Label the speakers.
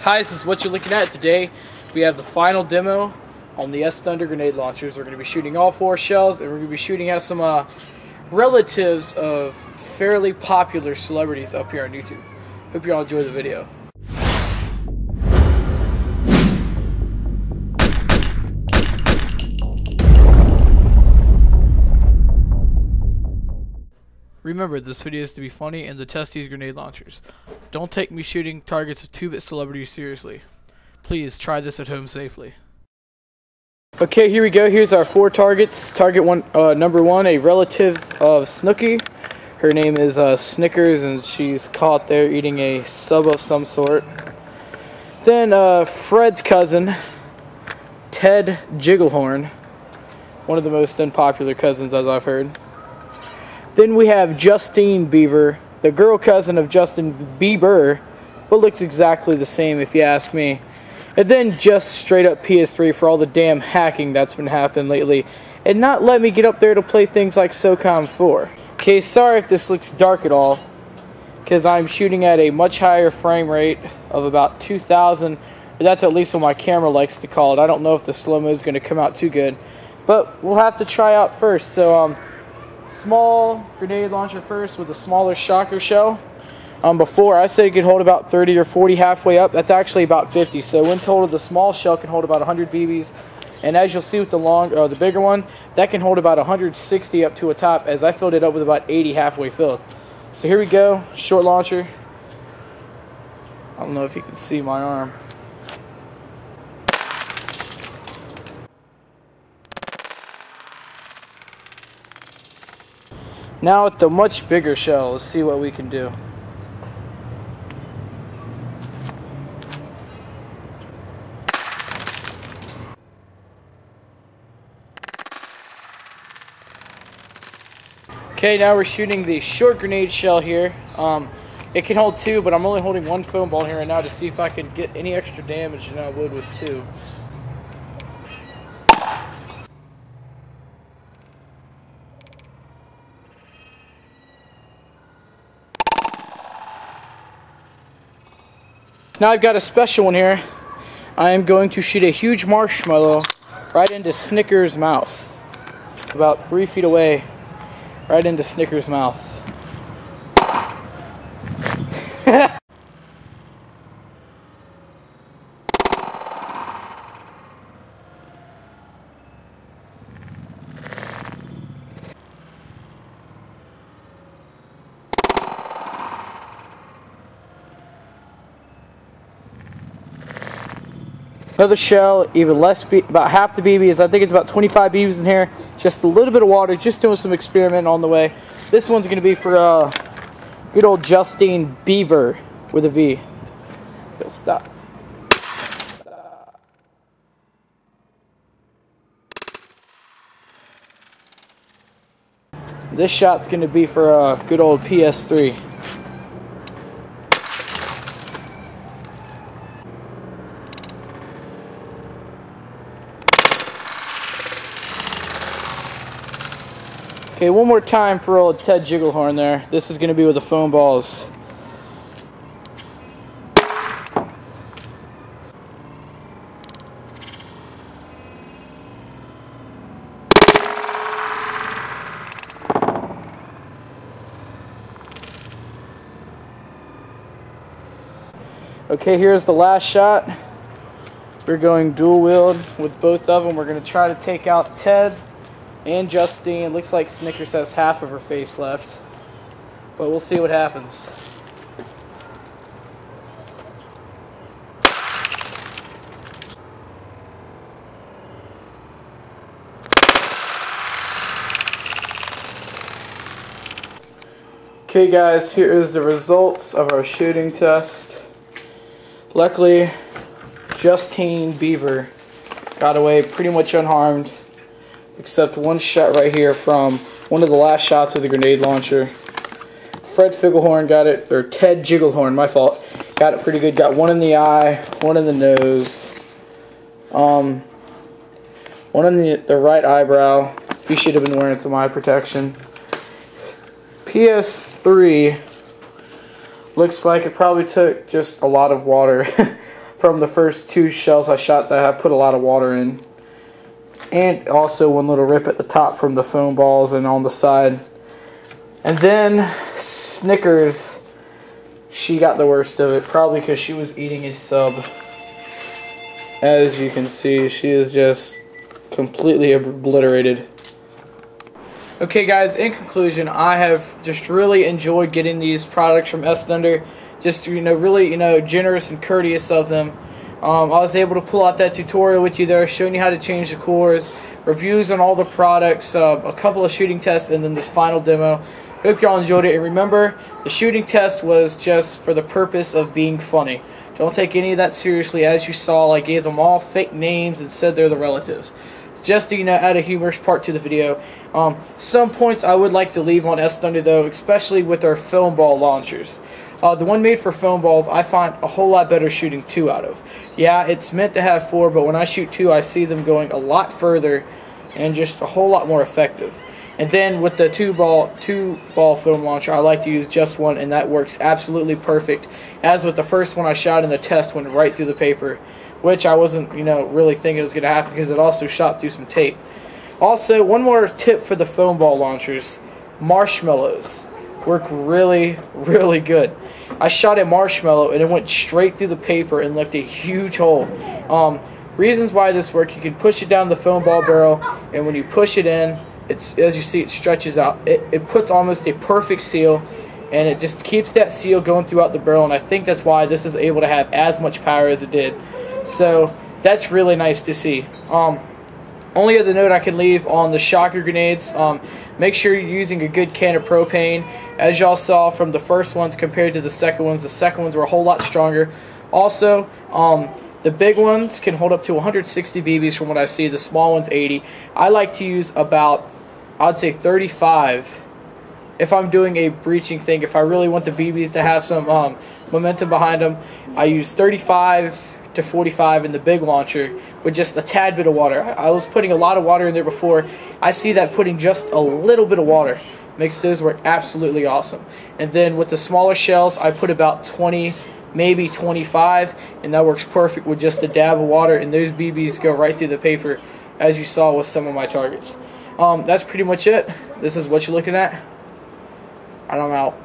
Speaker 1: Hi, this is what you're looking at today. We have the final demo on the S Thunder grenade launchers. We're going to be shooting all 4 shells, and we're going to be shooting at some relatives of fairly popular celebrities up here on YouTube. Hope you all enjoy the video. Remember, this video is to be funny and to test these grenade launchers. Don't take me shooting targets of 2-bit celebrities seriously. Please try this at home safely. Okay, here we go. Here's our 4 targets. Target number 1, a relative of Snooki. Her name is Snickers, and she's caught there eating a sub of some sort. Then Fred's cousin, Ted Jigglehorn. One of the most unpopular cousins, as I've heard. Then we have Justine Beaver, the girl cousin of Justin Bieber, but looks exactly the same if you ask me. And then just straight up PS3 for all the damn hacking that's been happening lately, and not let me get up there to play things like SOCOM 4. Okay, sorry if this looks dark at all, because I'm shooting at a much higher frame rate of about 2000, but that's at least what my camera likes to call it. I don't know if the slow-mo is going to come out too good, but we'll have to try out first. So, small grenade launcher first with a smaller shocker shell. Before I said it could hold about 30 or 40 halfway up. That's actually about 50. So when total, the small shell can hold about 100 BBs, and as you'll see with the bigger one, that can hold about 160 up to a top. As I filled it up with about 80 halfway filled. So here we go, short launcher. I don't know if you can see my arm. Now with the much bigger shell, let's see what we can do. Okay, now we're shooting the short grenade shell here. It can hold 2, but I'm only holding 1 foam ball here right now to see if I can get any extra damage than I would with 2. Now I've got a special one here. I am going to shoot a huge marshmallow right into Snickers' mouth. About 3 feet away, right into Snickers' mouth. Another shell, even less, about half the BBs. I think it's about 25 BBs in here. Just a little bit of water, just doing some experimenting on the way. This one's going to be for good old Justine Beaver with a V. Stop. This shot's going to be for good old PS3. Okay, one more time for old Ted Jigglehorn there. This is going to be with the foam balls. Okay, here's the last shot. We're going dual wield with both of them. We're going to try to take out Ted and Justine. Looks like Snickers has half of her face left, but we'll see what happens. Okay guys, here is the results of our shooting test. Luckily, Justine Beaver got away pretty much unharmed, except one shot right here from one of the last shots of the grenade launcher. Fred Figglehorn got it, or Ted Jigglehorn, my fault, got it pretty good. Got one in the eye, one in the nose, one in the right eyebrow. He should have been wearing some eye protection. PS3 looks like it probably took just a lot of water from the first 2 shells I shot that I put a lot of water in. And also one little rip at the top from the foam balls and on the side. And then Snickers, she got the worst of it, probably because she was eating a sub. As you can see, she is just completely obliterated. Okay guys, in conclusion, I have just really enjoyed getting these products from S Thunder. Just, really, generous and courteous of them. I was able to pull out that tutorial with you there, showing you how to change the cores, reviews on all the products, a couple of shooting tests, and then this final demo. Hope y'all enjoyed it. And remember, the shooting test was just for the purpose of being funny. Don't take any of that seriously. As you saw, I gave them all fake names and said they're the relatives. Just to, add a humorous part to the video. Some points I would like to leave on S Thunder though, especially with our foam ball launchers. The one made for foam balls, I find a whole lot better shooting 2 out of. Yeah, it's meant to have 4, but when I shoot 2, I see them going a lot further and just a whole lot more effective. And then with the 2-ball foam launcher, I like to use just one, and that works absolutely perfect. As with the first one I shot in the test, went right through the paper, which I wasn't, really thinking it was going to happen because it also shot through some tape. Also, one more tip for the foam ball launchers: marshmallows work really, really good. I shot a marshmallow and it went straight through the paper and left a huge hole. Reasons why this works: you can push it down the foam ball barrel, and when you push it in, as you see, it stretches out. It puts almost a perfect seal, and it just keeps that seal going throughout the barrel, and I think that's why this is able to have as much power as it did. So that's really nice to see. Only other note I can leave on the shocker grenades, make sure you're using a good can of propane. As y'all saw from the first ones compared to the second ones were a whole lot stronger. Also, the big ones can hold up to 160 BBs from what I see, the small ones 80. I like to use about, I'd say 35 if I'm doing a breaching thing. If I really want the BBs to have some momentum behind them, I use 35 to 45 in the big launcher with just a tad bit of water. I was putting a lot of water in there before. I see that putting just a little bit of water makes those work absolutely awesome. And then with the smaller shells, I put about 20, maybe 25, and that works perfect with just a dab of water, and those BBs go right through the paper, as you saw with some of my targets. That's pretty much it. This is what you're looking at, and I'm out.